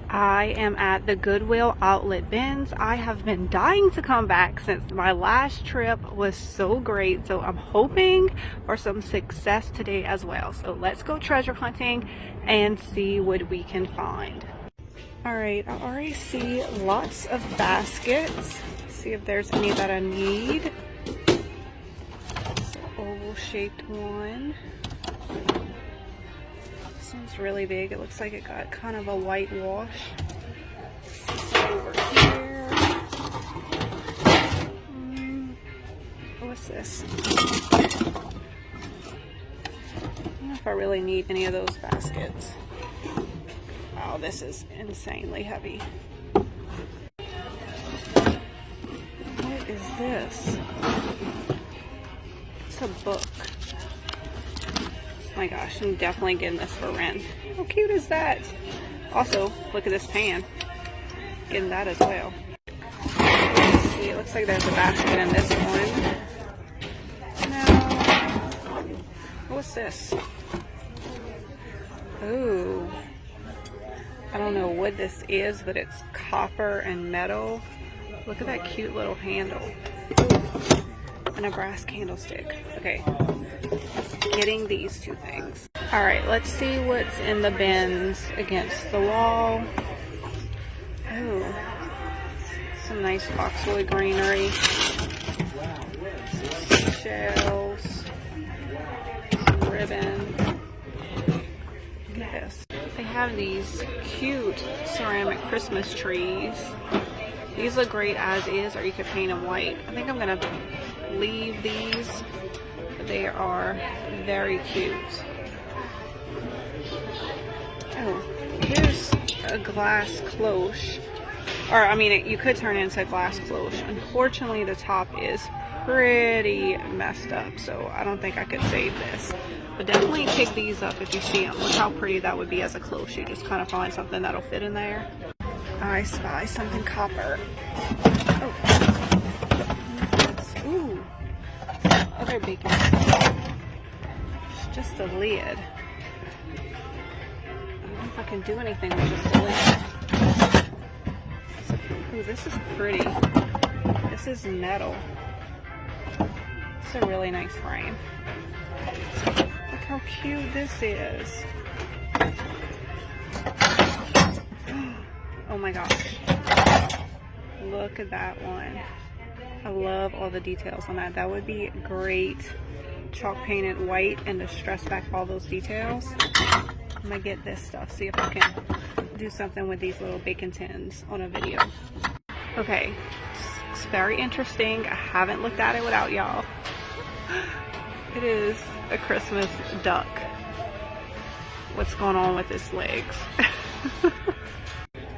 I am at the Goodwill Outlet Bins. I have been dying to come back since my last trip was so great. So I'm hoping for some success today as well. So let's go treasure hunting and see what we can find. All right, I already see lots of baskets. See if there's any that I need. It's an oval shaped one. This one's really big. It looks like it got kind of a white wash. Over here. What's this? I don't know if I really need any of those baskets. Wow, this is insanely heavy. What is this? It's a book. Oh my gosh, I'm definitely getting this for rent. How cute is that? Also, look at this pan. Getting that as well. Let's see, it looks like there's a basket in this one. No. What's this? Ooh. I don't know what this is, but it's copper and metal. Look at that cute little handle. And a brass candlestick. Okay. Getting these two things. All right, let's see what's in the bins against the wall. Oh, some nice boxwood greenery. Some shells. Some ribbon. Look at this. They have these cute ceramic Christmas trees. These look great as is, or you could paint them white. I think I'm gonna leave these. They are very cute. Oh, here's a glass cloche. Or, I mean, you could turn it into a glass cloche. Unfortunately, the top is pretty messed up, so I don't think I could save this. But definitely pick these up if you see them. Look how pretty that would be as a cloche. You just kind of find something that'll fit in there. I spy something copper. Oh. Ooh. Other bacon. It's just a lid. I don't know if I can do anything with just a lid. Ooh, this is pretty. This is metal. It's a really nice frame. Look how cute this is. Oh my gosh. Look at that one. I love all the details on that. That would be great chalk painted white and to stress back all those details. I'm gonna get this stuff, see if I can do something with these little bacon tins on a video. Okay, it's very interesting. I haven't looked at it without y'all. It is a Christmas duck. What's going on with its legs?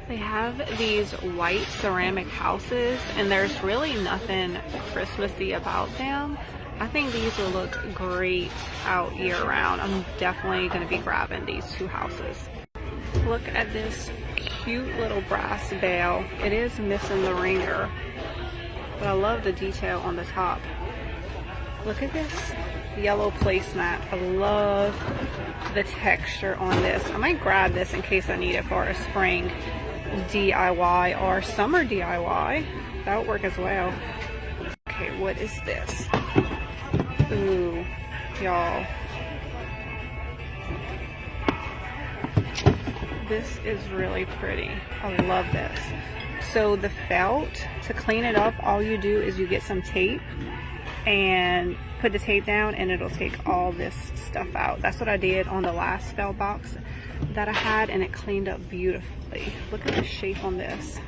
They have these white ceramic houses, and there's really nothing Christmassy about them. I think these will look great out year-round. I'm definitely going to be grabbing these two houses. Look at this cute little brass bell. It is missing the ringer, but I love the detail on the top. Look at this yellow placemat. I love the texture on this. I might grab this in case I need it for a spring DIY or summer DIY. That would work as well. Okay, what is this? Ooh, y'all. This is really pretty. I love this. So the felt, to clean it up, all you do is you get some tape and put the tape down and it'll take all this stuff out. That's what I did on the last felt box that I had, and it cleaned up beautifully. Look at the shape on this.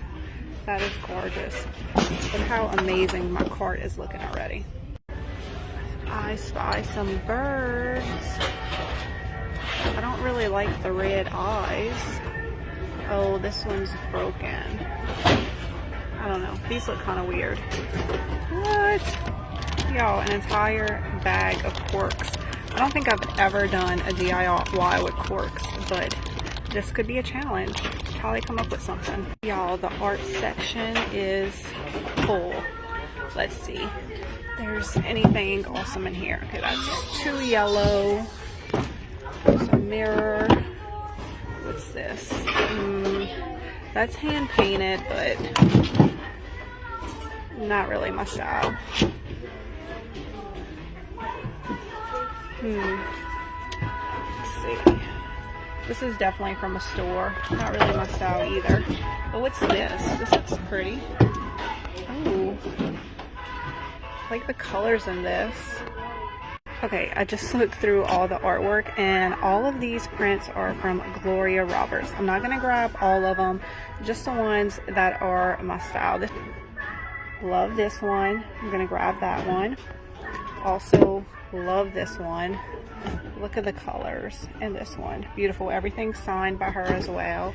That is gorgeous. Look how amazing my cart is looking already. I spy some birds. I don't really like the red eyes. Oh, this one's broken. I don't know. These look kind of weird. What? Y'all, an entire bag of corks. I don't think I've ever done a DIY with corks, but this could be a challenge. Probably come up with something. Y'all, the art section is full. Let's see. There's anything awesome in here. Okay, that's too yellow. There's a mirror. What's this? That's hand painted, but not really my style. Let's see. This is definitely from a store. Not really my style either. But what's this? This looks pretty. Oh, I like the colors in this. Okay, I just looked through all the artwork, and all of these prints are from Gloria Roberts. I'm not gonna grab all of them, just the ones that are my style. Love this one. I'm gonna grab that one. Also love this one. Look at the colors in this one. Beautiful. Everything's signed by her as well.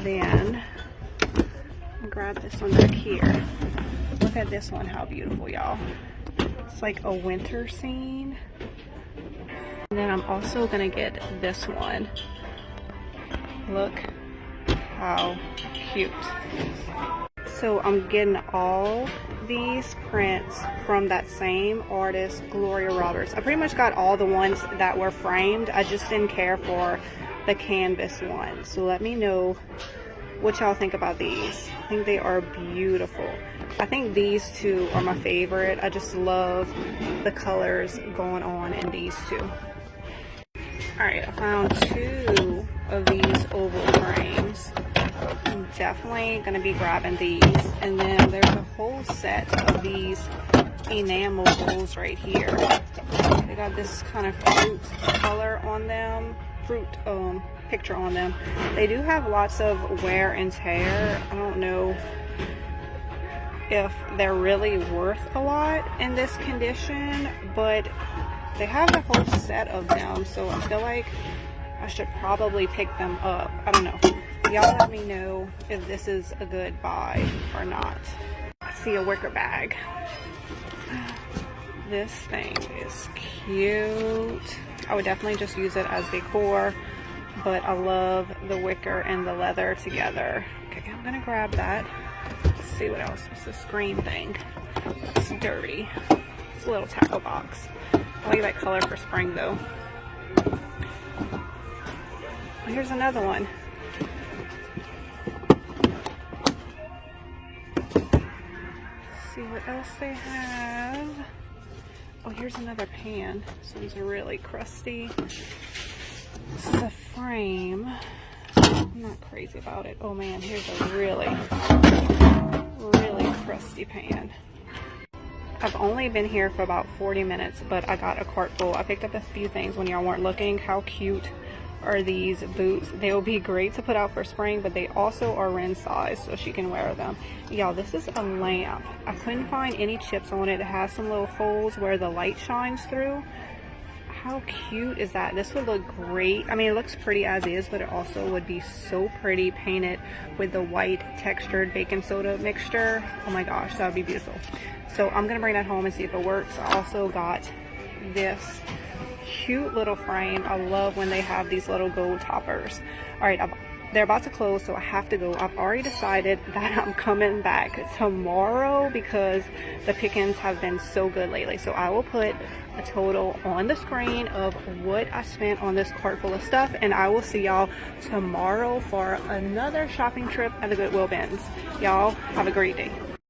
Then I'll grab this one back here. Look at this one. How beautiful, y'all. It's like a winter scene. And then I'm also gonna get this one. Look how cute. So I'm getting all these prints from that same artist, Gloria Roberts. I pretty much got all the ones that were framed. I just didn't care for the canvas one. So let me know what y'all think about these. I think they are beautiful. I think these two are my favorite. I just love the colors going on in these two. Alright, I found two of these oval frames. I'm definitely going to be grabbing these. And then there's a whole set of these enamel bowls right here. They got this kind of fruit color on them. Fruit picture on them. They do have lots of wear and tear. I don't know if they're really worth a lot in this condition, but they have a whole set of them, so I feel like I should probably pick them up. I don't know. Y'all let me know if this is a good buy or not. I see a wicker bag. This thing is cute. I would definitely just use it as decor, but I love the wicker and the leather together. Okay, I'm gonna grab that. Let's see what else. What's this green thing? It's dirty. It's a little tackle box. I like that color for spring though. Here's another one. Let's see what else they have. Oh, here's another pan. This one's really crusty. This is a frame. I'm not crazy about it. Oh man, here's a really crusty pan. I've only been here for about 40 minutes, but I got a cart full. I picked up a few things when y'all weren't looking. How cute are these boots? They will be great to put out for spring, but they also are Ren size, so she can wear them. Y'all, this is a lamp. I couldn't find any chips on it. It has some little holes where the light shines through. How cute is that? This would look great. I mean, it looks pretty as is, but it also would be so pretty painted with the white textured baking soda mixture. Oh my gosh, that would be beautiful. So I'm gonna bring that home and see if it works. I also got this cute little frame. I love when they have these little gold toppers. All right, they're about to close, so I have to go. I've already decided that I'm coming back tomorrow because the pickings have been so good lately. So I will put a total on the screen of what I spent on this cart full of stuff, and I will see y'all tomorrow for another shopping trip at the Goodwill Bins. Y'all have a great day.